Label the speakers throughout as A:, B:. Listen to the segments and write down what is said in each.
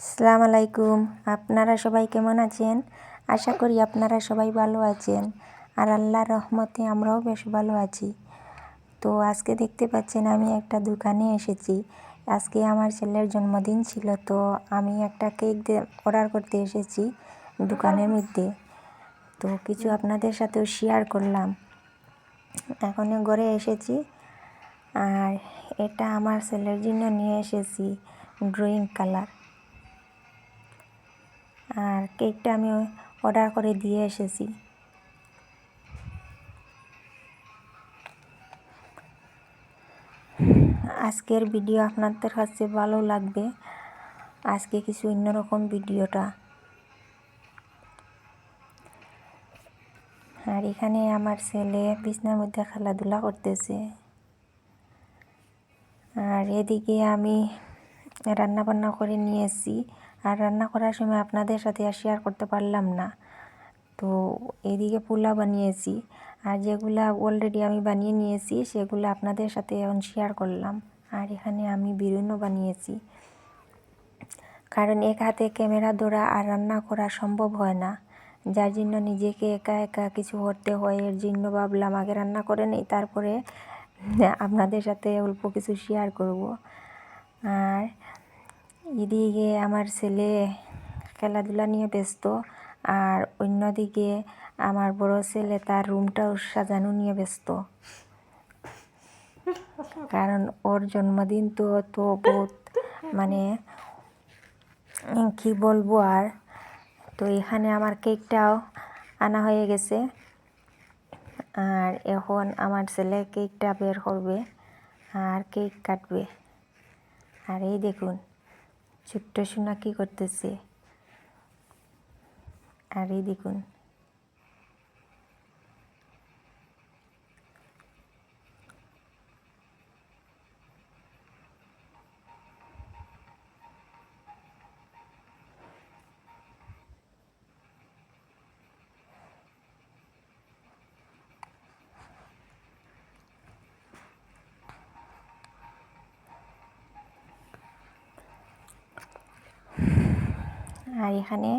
A: আসসালামু আলাইকুম। আপনারা সবাই কেমন আছেন? আশা করি আপনারা সবাই ভালো আছেন, আর আল্লাহর রহমতে আমরাও বেশ ভালো আছি। তো আজকে দেখতে পাচ্ছেন আমি একটা দোকানে এসেছি। আজকে আমার ছেলের জন্মদিন ছিল, তো আমি একটা কেক অর্ডার করতে এসেছি দোকানের মধ্যে। তো কিছু আপনাদের সাথেও শেয়ার করলাম। এখন ঘরে এসেছি, আর এটা আমার ছেলের জন্য নিয়ে এসেছি ড্রয়িং কালার। আর কেকটা আমি অর্ডার করে দিয়ে এসেছি। আজকের ভিডিও আপনাদের কাছে ভালো লাগবে। আজকে কিছু অন্যরকম ভিডিওটা। আর এখানে আমার ছেলে বিছানার মধ্যে খেলাধুলা করতেছে, আর এদিকে আমি রান্না বান্না করে নিয়েছি। আর রান্না করার সময় আপনাদের সাথে আর শেয়ার করতে পারলাম না। তো এদিকে পোলাও বানিয়েছি, আর যেগুলা অলরেডি আমি বানিয়ে নিয়েছি সেগুলো আপনাদের সাথে এখন শেয়ার করলাম। আর এখানে আমি বিরিয়ানিও বানিয়েছি, কারণ এক হাতে ক্যামেরা ধরা আর রান্না করা সম্ভব হয় না, যার জন্য নিজেকে একা একা কিছু করতে হয়। এর জন্য ভাবলাম আগে রান্না করে নেই, তারপরে আপনাদের সাথে অল্প কিছু শেয়ার করব। আর এদিকে আমার ছেলে খেলাধুলা নিয়ে ব্যস্ত, আর অন্যদিকে আমার বড় ছেলে তার রুমটাও সাজানো নিয়ে ব্যস্ত, কারণ ওর জন্মদিন তো বহুত মানে কি বলবো আর। তো এখানে আমার কেকটাও আনা হয়ে গেছে, আর এখন আমার ছেলে কেকটা বের করবে আর কেক কাটবে। আর এই দেখুন ছোট্ট সোনা কি করতেছে, আর এই দেখুন। আর এখানে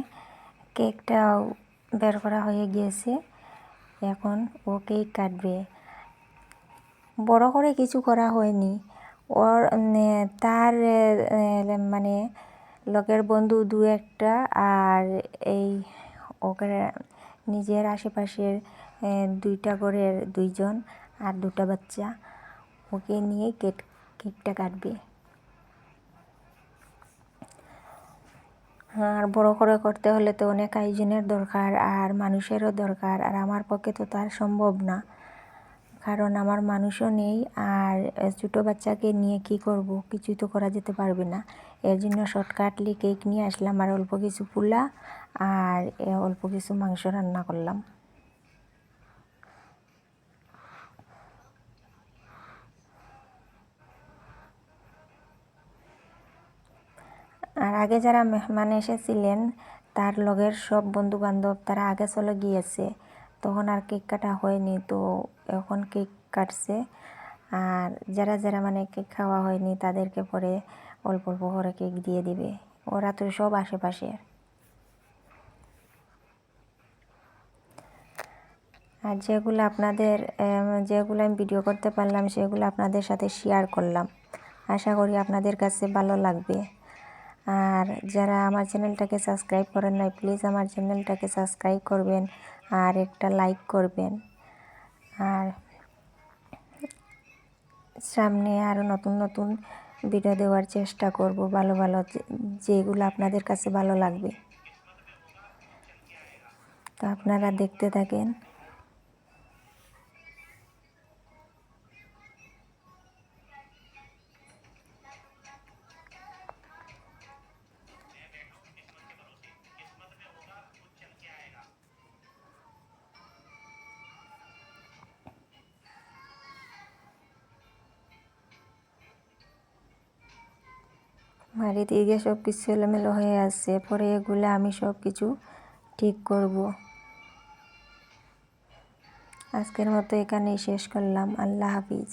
A: কেকটাও বের করা হয়ে গিয়েছে, এখন ও কেক কাটবে। বড় করে কিছু করা হয়নি। ওর তার মানে লোকের বন্ধু দু একটা, আর এই ওকে নিজের আশেপাশের দুইটা ঘরের দুইজন আর দুটা বাচ্চা, ওকে নিয়ে কেকটা কাটবে। আর বড় করে করতে হলে তো অনেক আয়োজনের দরকার, আর মানুষেরও দরকার, আর আমার পক্ষে তো তার সম্ভব না, কারণ আমার মানুষও নেই। আর ছোটো বাচ্চাকে নিয়ে কি করব, কিছুই তো করা যেতে পারবে না। এর জন্য শর্টকাটলি কেক নিয়ে আসলাম, আর অল্প কিছু পোলা আর অল্প কিছু মাংস রান্না করলাম। আর আগে যারা মেহমান এসেছিলেন তার লগের সব বন্ধু বান্ধব তারা আগে চলে গিয়েছে, তখন আর কেক কাটা হয়নি। তো এখন কেক কাটছে, আর যারা যারা মানে কেক খাওয়া হয়নি তাদেরকে পরে অল্প অল্প করে কেক দিয়ে দিবে। ওরা তো সব আশেপাশে। আর যেগুলো আমি ভিডিও করতে পারলাম সেগুলো আপনাদের সাথে শেয়ার করলাম। আশা করি আপনাদের কাছে ভালো লাগবে। আর যারা আমার চ্যানেলটাকে সাবস্ক্রাইব করেন নাই, প্লিজ আমার চ্যানেলটাকে সাবস্ক্রাইব করবেন আর একটা লাইক করবেন। আর সামনে আরও নতুন নতুন ভিডিও দেওয়ার চেষ্টা করব, ভালো ভালো যেগুলো আপনাদের কাছে ভালো লাগবে। তো আপনারা দেখতে থাকেন। আর এদিকে সব কিছু এলোমেলো হয়ে আছে, পরে এগুলো আমি সব কিছু ঠিক করব। আজকের মতো এখানেই শেষ করলাম। আল্লাহ হাফিজ।